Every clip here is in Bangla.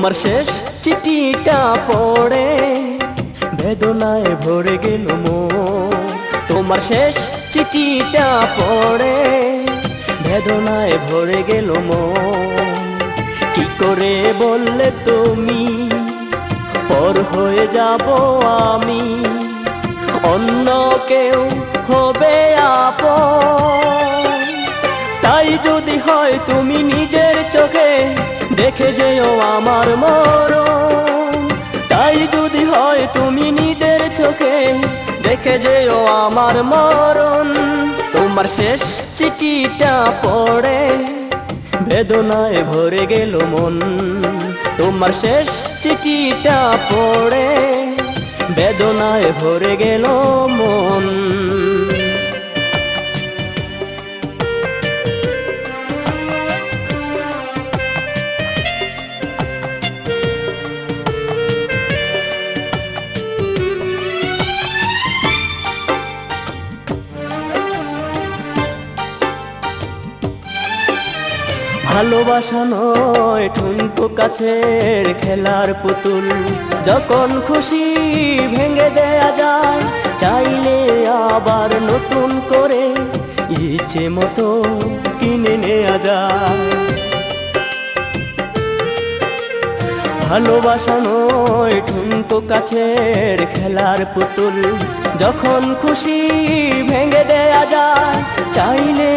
তোমার শেষ চিঠিটা পড়ে বেদনায় ভরে গেল মন। তোমার শেষ চিঠিটা পড়ে বেদনায় ভরে গেল মন। কি করে বললে তুমি পর হয়ে যাব আমি, অন্য কেউ হবে আপন। তাই যদি হয় তুমি নিজের চোখে দেখে যেও আমার মরণ। তাই যদি হয় তুমি নিজের চোখে দেখে যেও আমার মরণ। তোমার শেষ চিঠিটা পড়ে বেদনায় ভরে গেল মন। তোমার শেষ চিঠিটা পড়ে বেদনায় ভরে গেল মন। ভালোবাসা নয় ঠুনকো কাছের খেলার পুতুল, যখন খুশি ভেঙে দেয়া যায়, চাইলে আবার নতুন করে ইচ্ছে মতো কিনে নেয়া যায়। ভালোবাসা নয় ঠুনকো কাছের খেলার পুতুল, যখন খুশি ভেঙে দেয়া যায়, চাইলে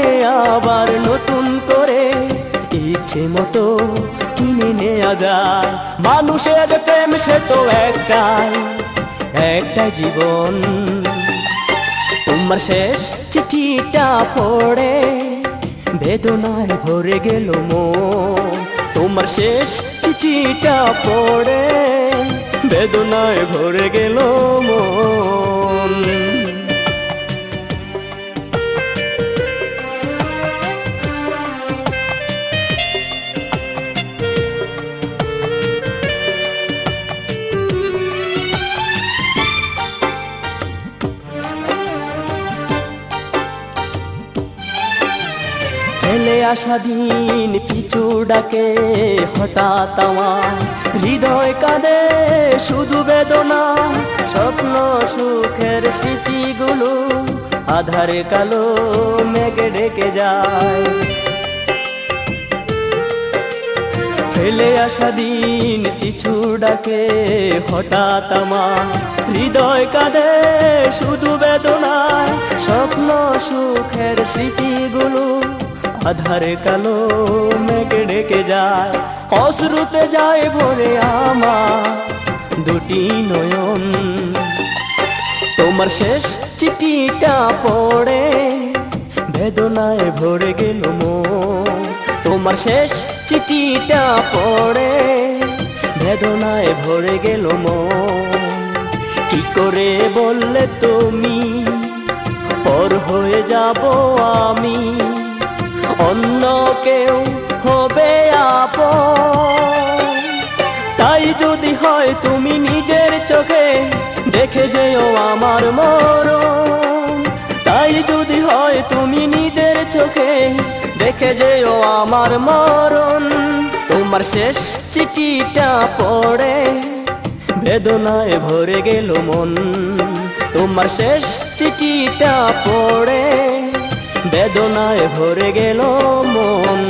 আবার নতুন করে ইচ্ছে মতো কিনে নেয়া যায়। মানুষের প্রেম সে তো একটাই জীবন। তোমার শেষ চিঠিটা পড়ে বেদনায় ভরে গেল মন। তোমার শেষ চিঠিটা পড়ে বেদনায় ভরে গেল মন। ফেলে আসা দিন পিছু ডাকে হঠাৎ আমার হৃদয় কাঁদে শুধু বেদনা। স্বপ্ন সুখের স্মৃতিগুলো আধারে কালো মেঘে ঢেকে যায়। ফেলে আসা দিন পিছু ডাকে হঠাৎ আমার হৃদয় কাঁদে শুধু বেদনায়। স্বপ্ন সুখের স্মৃতিগুলো আধারে কালো মেঘে ঢেকে যায়। অশ্রুতে যায় ভরে আমার দুটি নয়ন। তোমার শেষ চিঠিটা পড়ে বেদনায় ভরে গেল মন। তোমার শেষ চিঠিটা পড়ে বেদনায় ভরে গেল মন। কি করে বললে তুমি পর হয়ে যাব আমি, অন্য কেউ হবে আপন। তাই যদি হয় তুমি নিজের চোখে দেখে যেও আমার মরণ। তাই যদি হয় তুমি নিজের চোখে দেখে যেও আমার মরণ। তোমার শেষ চিঠিটা পড়ে বেদনায় ভরে গেল মন। তোমার শেষ চিঠিটা পড়ে বেদনায় ভরে গেল মন।